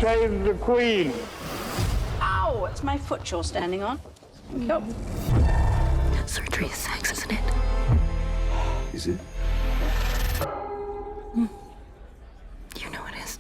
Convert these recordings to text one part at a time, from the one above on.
save the Queen. Ow! It's my foot you're standing on. Go. Surgery is sex, isn't it? Is it? You know it is.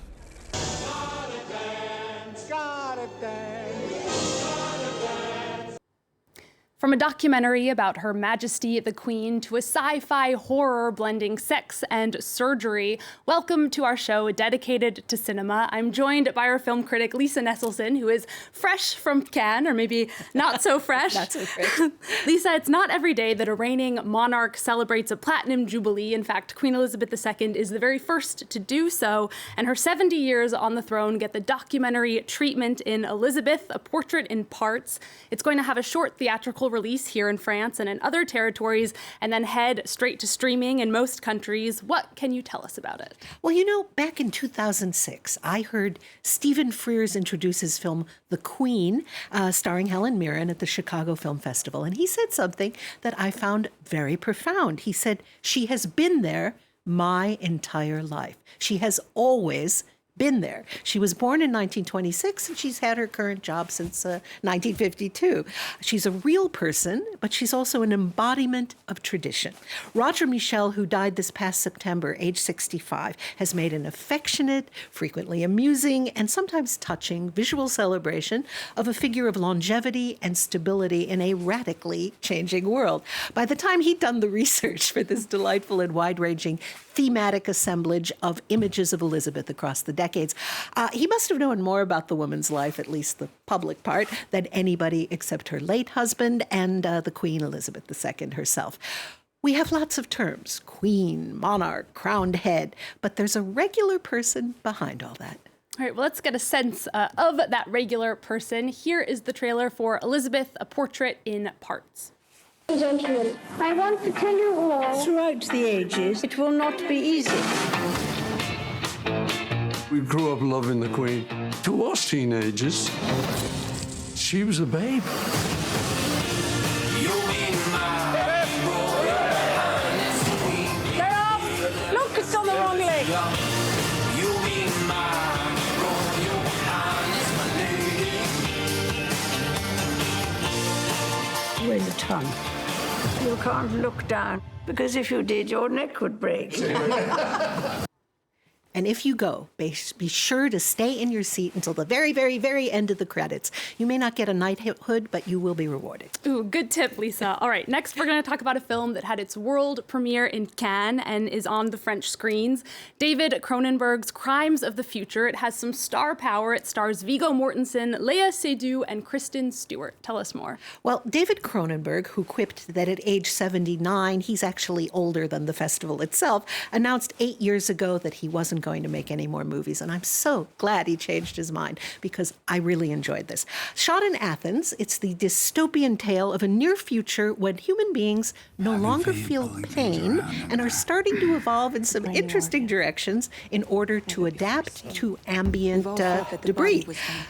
From a documentary about Her Majesty the Queen to a sci-fi horror blending sex and surgery, welcome to our show dedicated to cinema. I'm joined by our film critic, Lisa Nesselson, who is fresh from Cannes, or maybe not so fresh. Not so fresh. Lisa, it's not every day that a reigning monarch celebrates a Platinum Jubilee. In fact, Queen Elizabeth II is the very first to do so, and her 70 years on the throne get the documentary treatment in Elizabeth, A Portrait in Parts. It's going to have a short theatrical release here in France and in other territories, and then head straight to streaming in most countries. What can you tell us about it? Well, you know, back in 2006, I heard Stephen Frears introduce his film The Queen, starring Helen Mirren at the Chicago Film Festival. And he said something that I found very profound. He said, "She has been there my entire life. She has always been there. She was born in 1926, and she's had her current job since 1952. She's a real person, but she's also an embodiment of tradition." Roger Michell, who died this past September, age 65, has made an affectionate, frequently amusing, and sometimes touching visual celebration of a figure of longevity and stability in a radically changing world. By the time he'd done the research for this delightful and wide-ranging thematic assemblage of images of Elizabeth across the decades, he must have known more about the woman's life, at least the public part, than anybody except her late husband and the Queen Elizabeth II herself. We have lots of terms: queen, monarch, crowned head, but there's a regular person behind all that. All right, well, let's get a sense of that regular person. Here is the trailer for Elizabeth, A Portrait in Parts. Gentlemen, I want to tell you all. Throughout the ages, it will not be easy. We grew up loving the Queen. To us teenagers, she was a babe. Get up! Look, it's on the wrong leg. With the tongue. You can't look down, because if you did, your neck would break. And if you go, be sure to stay in your seat until the very, very, very end of the credits. You may not get a knighthood, but you will be rewarded. Ooh, good tip, Lisa. All right, next we're going to talk about a film that had its world premiere in Cannes and is on the French screens. David Cronenberg's Crimes of the Future. It has some star power. It stars Viggo Mortensen, Léa Seydoux, and Kristen Stewart. Tell us more. Well, David Cronenberg, who quipped that at age 79, he's actually older than the festival itself, announced 8 years ago that he wasn't going to make any more movies. And I'm so glad he changed his mind, because I really enjoyed this. Shot in Athens, it's the dystopian tale of a near future when human beings no longer feel pain and are starting to evolve in some interesting directions in order to adapt to ambient debris.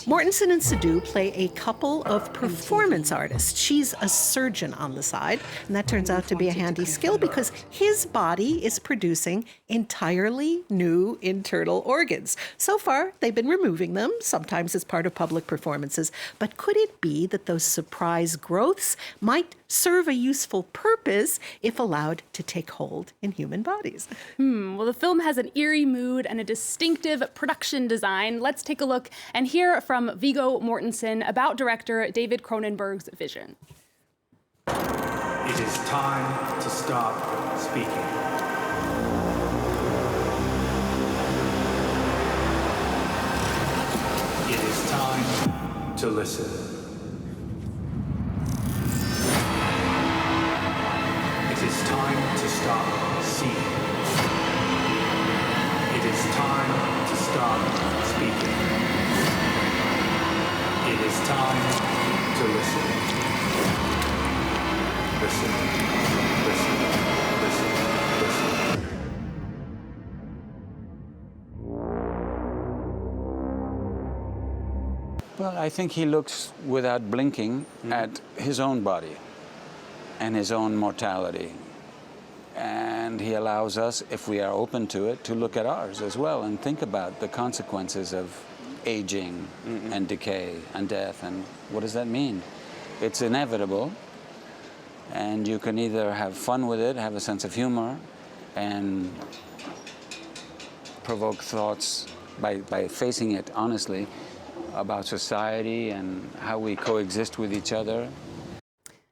Mortensen and Seydoux play a couple of performance artists. She's a surgeon on the side, and that turns out to be a handy skill because his body is producing entirely new internal organs. So far, they've been removing them, sometimes as part of public performances. But could it be that those surprise growths might serve a useful purpose if allowed to take hold in human bodies? Well, the film has an eerie mood and a distinctive production design. Let's take a look and hear from Viggo Mortensen about director David Cronenberg's vision. It is time to stop speaking. It is time to listen. It is time to stop seeing. It is time to stop speaking. It is time to listen. Listen, listen, listen, listen. Well, I think he looks without blinking at his own body and his own mortality. And he allows us, if we are open to it, to look at ours as well and think about the consequences of aging and decay and death. And what does that mean? It's inevitable. And you can either have fun with it, have a sense of humor, and provoke thoughts by facing it honestly about society and how we coexist with each other.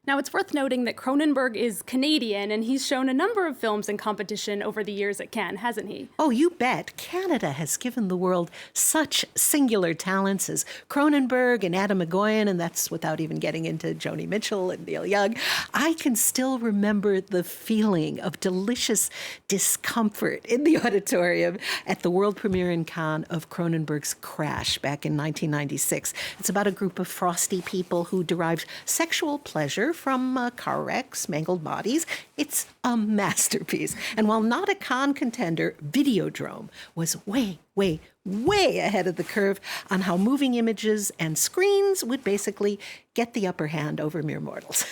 Now, it's worth noting that Cronenberg is Canadian, and he's shown a number of films in competition over the years at Cannes, hasn't he? Oh, you bet. Canada has given the world such singular talents as Cronenberg and Adam McGoyan, and that's without even getting into Joni Mitchell and Neil Young. I can still remember the feeling of delicious discomfort in the auditorium at the world premiere in Cannes of Cronenberg's Crash back in 1996. It's about a group of frosty people who derived sexual pleasure from car wrecks, mangled bodies. It's a masterpiece. And while not a Cannes contender, Videodrome was way ahead of the curve on how moving images and screens would basically get the upper hand over mere mortals.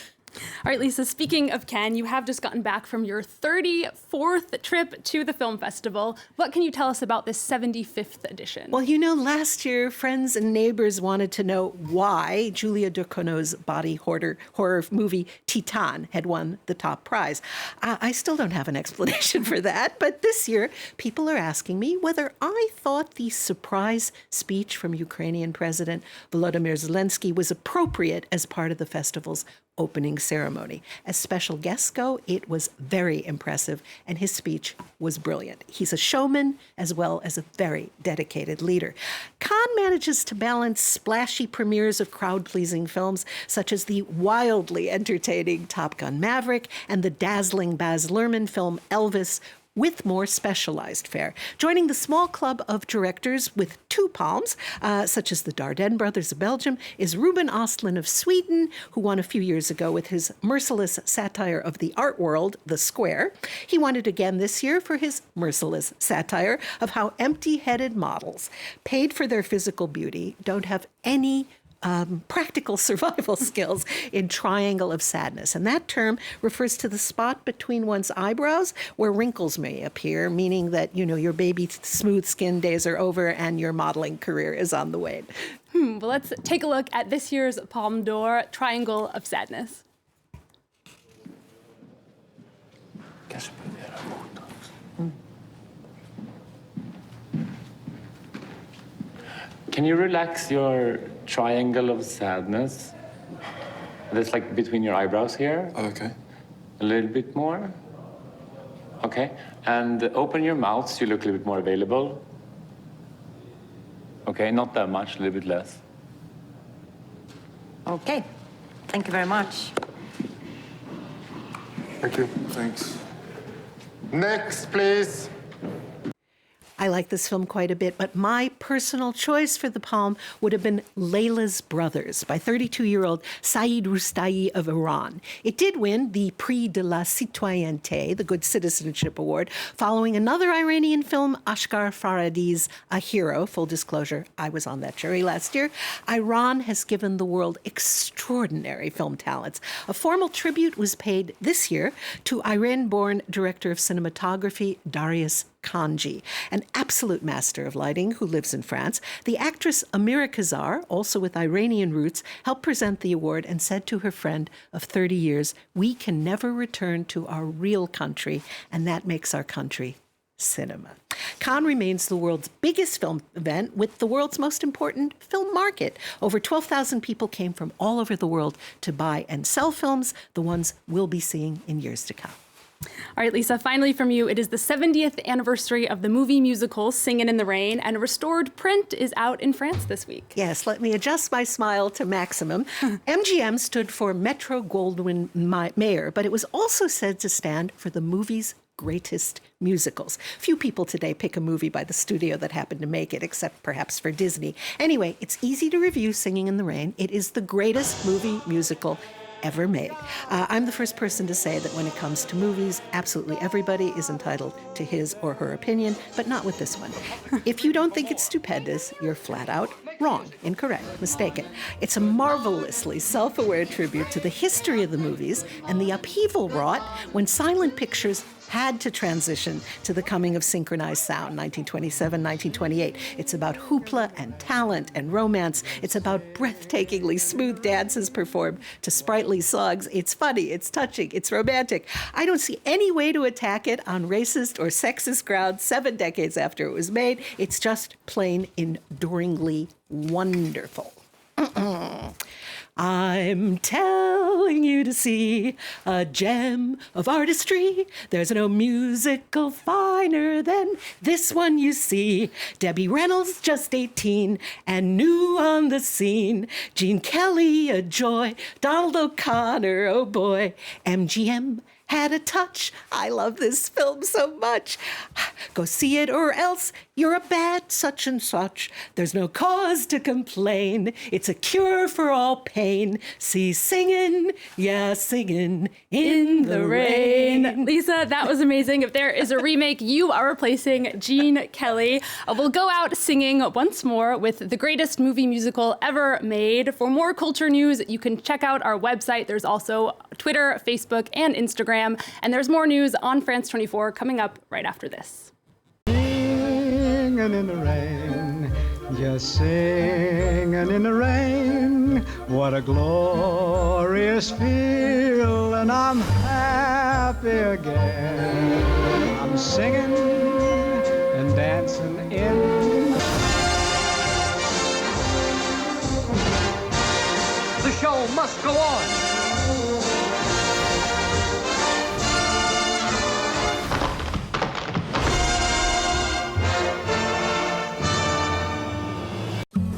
All right, Lisa, speaking of Cannes, you have just gotten back from your 34th trip to the film festival. What can you tell us about this 75th edition? Well, you know, last year, friends and neighbors wanted to know why Julia Ducournau's body horror movie Titan had won the top prize. I still don't have an explanation for that, but this year, people are asking me whether I thought the surprise speech from Ukrainian President Volodymyr Zelensky was appropriate as part of the festival's opening ceremony. As special guests go, it was very impressive, and his speech was brilliant. He's a showman as well as a very dedicated leader. Cannes manages to balance splashy premieres of crowd-pleasing films, such as the wildly entertaining Top Gun Maverick and the dazzling Baz Luhrmann film Elvis, with more specialized fare. Joining the small club of directors with 2 palms, such as the Dardenne brothers of Belgium, is Ruben Östlund of Sweden, who won a few years ago with his merciless satire of the art world, The Square. He won it again this year for his merciless satire of how empty-headed models, paid for their physical beauty, don't have any practical survival skills in Triangle of Sadness. And that term refers to the spot between one's eyebrows where wrinkles may appear, meaning that, you know, your baby smooth skin days are over and your modeling career is on the wane. Well, let's take a look at this year's Palme d'Or, Triangle of Sadness. Can you relax your triangle of sadness? That's like between your eyebrows here. Okay. A little bit more. Okay. And open your mouth so you look a little bit more available. Okay, not that much, a little bit less. Okay. Thank you very much. Thank you. Thanks. Next, please. I like this film quite a bit, but my personal choice for the Palme would have been Layla's Brothers by 32-year-old Saeed Rustai of Iran. It did win the Prix de la Citoyenneté, the Good Citizenship Award, following another Iranian film, Ashghar Farhadi's A Hero. Full disclosure, I was on that jury last year. Iran has given the world extraordinary film talents. A formal tribute was paid this year to Iran-born director of cinematography Darius Kanji, an absolute master of lighting who lives in France. The actress Amira Kazar, also with Iranian roots, helped present the award and said to her friend of 30 years, "We can never return to our real country, and that makes our country cinema." Cannes remains the world's biggest film event with the world's most important film market. Over 12,000 people came from all over the world to buy and sell films, the ones we'll be seeing in years to come. All right, Lisa, finally from you, it is the 70th anniversary of the movie musical Singin' in the Rain, and a restored print is out in France this week. Yes, let me adjust my smile to maximum. MGM stood for Metro-Goldwyn-Mayer, but it was also said to stand for the movie's greatest musicals. Few people today pick a movie by the studio that happened to make it, except perhaps for Disney. Anyway, it's easy to review Singin' in the Rain. It is the greatest movie musical ever made. I'm the first person to say that when it comes to movies, absolutely everybody is entitled to his or her opinion, but not with this one. If you don't think it's stupendous, you're flat out wrong, incorrect, mistaken. It's a marvelously self-aware tribute to the history of the movies and the upheaval wrought when silent pictures had to transition to the coming of synchronized sound, 1927, 1928. It's about hoopla and talent and romance. It's about breathtakingly smooth dances performed to sprightly songs. It's funny, it's touching, it's romantic. I don't see any way to attack it on racist or sexist grounds 7 decades after it was made. It's just plain enduringly wonderful. I'm telling you to see a gem of artistry. There's no musical finer than this one you see. Debbie Reynolds, just 18 and new on the scene. Gene Kelly, a joy. Donald O'Connor, oh boy. MGM had a touch. I love this film so much. Go see it or else you're a bad such and such. There's no cause to complain. It's a cure for all pain. See Singin', yeah, singin' in the rain. Lisa, that was amazing. If there is a remake, you are replacing Gene Kelly. We'll go out singing once more with the greatest movie musical ever made. For more culture news, you can check out our website. There's also Twitter, Facebook, and Instagram. And there's more news on France 24 coming up right after this. Singing in the rain, just singing in the rain. What a glorious feel, and I'm happy again. I'm singing and dancing in. The show must go on.